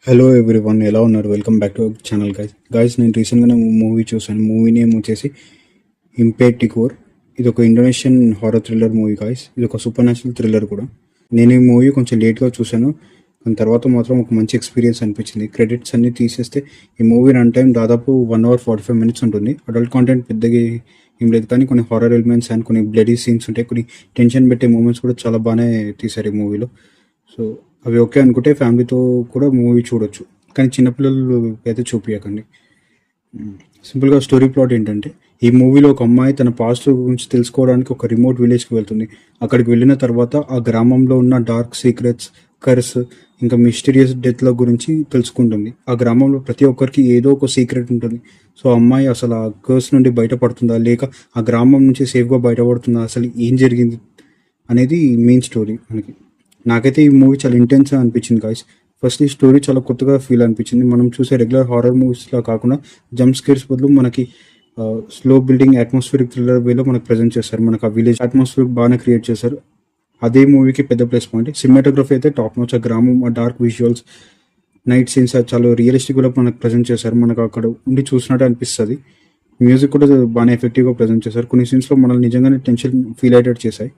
Hello everyone, ఎలా ఉన్నారు? Welcome back to our channel guys. నేను రీసెంట్గానే మూవీ చూసాను. మూవీ నేమ్ వచ్చేసి ఇంపెటికోర్. ఇది ఒక Indonesian horror thriller movie guys. ఇది ఒక సూపర్ న్యాచురల్ థ్రిల్లర్ కూడా. నేను ఈ మూవీ కొంచెం లేట్గా చూశాను, దాని తర్వాత మాత్రం ఒక మంచి ఎక్స్పీరియన్స్ అనిపించింది. క్రెడిట్స్ అన్ని తీసేస్తే ఈ మూవీ రన్ టైం దాదాపు 1 hour 45 minutes ఉంటుంది. అడల్ట్ కాంటెంట్ పెద్దగా ఏం లేదు, కానీ కొన్ని హారర్ ఎలిమెంట్స్ అండ్ కొన్ని బ్లడీ సీన్స్ ఉంటాయి. కొన్ని టెన్షన్ పెట్టే మూమెంట్స్ కూడా చాలా బాగానే తీశారు ఈ మూవీలో. సో అవి ఓకే అనుకుంటే ఫ్యామిలీతో కూడా మూవీ చూడొచ్చు, కానీ చిన్నపిల్లలు అయితే చూపించకండి. సింపుల్గా స్టోరీ ప్లాట్ ఏంటంటే, ఈ మూవీలో ఒక అమ్మాయి తన పాస్ట్ గురించి తెలుసుకోవడానికి ఒక రిమోట్ విలేజ్కి వెళ్తుంది. అక్కడికి వెళ్ళిన తర్వాత ఆ గ్రామంలో ఉన్న డార్క్ సీక్రెట్స్, కర్స్, ఇంకా మిస్టీరియస్ డెత్ల గురించి తెలుసుకుంటుంది. ఆ గ్రామంలో ప్రతి ఒక్కరికి ఏదో ఒక సీక్రెట్ ఉంటుంది. సో ఆ అమ్మాయి అసలు ఆ కర్స్ నుండి బయటపడుతుందా, లేక ఆ గ్రామం నుంచి సేఫ్గా బయటపడుతుందా, అసలు ఏం జరిగింది అనేది మెయిన్ స్టోరీ మనకి. నాకైతే ఈ మూవీ చాలా ఇంటెన్స్ అనిపించింది గాయస్. ఫస్ట్ ఈ స్టోరీ చాలా కొత్తగా ఫీల్ అనిపించింది. మనం చూసే రెగ్యులర్ హారర్ మూవీస్లా కాకుండా జంప్ స్కేర్స్ బదులు మనకి స్లో బిల్డింగ్ అట్మాస్ఫియరిక్ థ్రిల్లర్ వేలో మనకు ప్రజెంట్ చేస్తారు. మనకు ఆ విలేజ్ అట్మాస్ఫియర్ బాగానే క్రియేట్ చేశారు. అదే మూవీకి పెద్ద ప్లస్ పాయింట్. సినిమాటోగ్రఫీ అయితే టాప్ నాచ్. ఆ గ్రామం, ఆ డార్క్ విజువల్స్, నైట్ సీన్స్ చాలా రియలిస్టిక్గా మనకు ప్రజెంట్ చేశారు. మనకు అక్కడ ఉండి చూసినట్టు అనిపిస్తుంది. మ్యూజిక్ కూడా బాగానే ఎఫెక్టివ్గా ప్రజెంట్ చేశారు. కొన్ని సీన్స్లో మనల్ని నిజంగానే టెన్షన్ ఫీల్ అయ్యేటట్టు చేశాయి.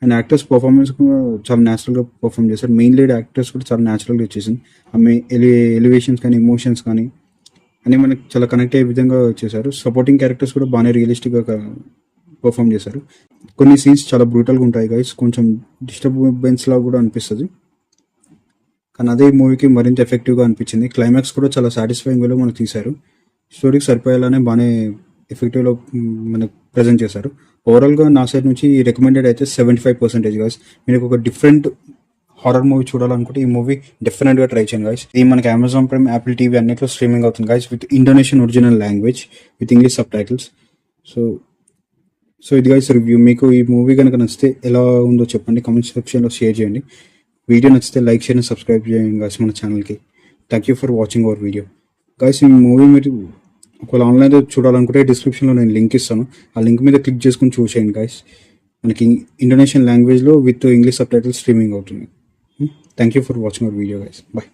అండ్ యాక్టర్స్ పర్ఫార్మెన్స్ కూడా చాలా న్యాచురల్గా పర్ఫామ్ చేశారు. మెయిన్ లీడ్ యాక్టర్స్ కూడా చాలా న్యాచురల్గా వచ్చేసింది. ఆమె ఎలివేషన్స్ కానీ, ఎమోషన్స్ కానీ అన్నీ మనకి చాలా కనెక్ట్ అయ్యే విధంగా చేశారు. సపోర్టింగ్ క్యారెక్టర్స్ కూడా బాగానే రియలిస్టిక్గా పర్ఫామ్ చేశారు. కొన్ని సీన్స్ చాలా బ్రూటల్గా ఉంటాయి గైస్, కొంచెం డిస్టర్బెన్స్ లాగా కూడా అనిపిస్తుంది, కానీ అదే మూవీకి మరింత ఎఫెక్టివ్గా అనిపించింది. క్లైమాక్స్ కూడా చాలా సాటిస్ఫైయింగ్ వేలో మనకు తీశారు. స్టోరీకి సరిపోయేలానే బాగానే ఎఫెక్టివ్లో మనకు ప్రజెంట్ చేశారు. ఓవరాల్గా నా సైడ్ నుంచి రికమెండెడ్ అయితే 75% గాయస్. మీరు ఒక డిఫరెంట్ హారర్ మూవీ చూడాలనుకుంటే ఈ మూవీ డెఫినెట్గా ట్రై చేయండి గాయస్. ఇది మనకి అమెజాన్ ప్రైమ్, యాపిల్ టీవీ అన్నిట్లో స్ట్రీమింగ్ అవుతుంది guys, with Indonesian original language, with English sub titles. So ఇది గాయస్ రివ్యూ. మీకు ఈ మూవీ కనుక నచ్చితే ఎలా ఉందో చెప్పండి, కామెంట్ సెక్షన్లో షేర్ చేయండి. వీడియో నచ్చితే లైక్ చేయండి, సబ్స్క్రైబ్ చేయండి గాయస్ మన ఛానల్కి. Thank you for watching our video guys. ఈ మూవీ మీరు ఒకవేళ ఆన్లైన్లో చూడాలనుకుంటే డిస్క్రిప్షన్లో నేను లింక్ ఇస్తాను. ఆ లింక్ మీద క్లిక్ చేసుకుని చూసేయండి గైస్. మనకి ఇండోనేషియన్ లాంగ్వేజ్లో with English subtitles streaming అవుతుంది. Thank you for watching our video guys. Bye.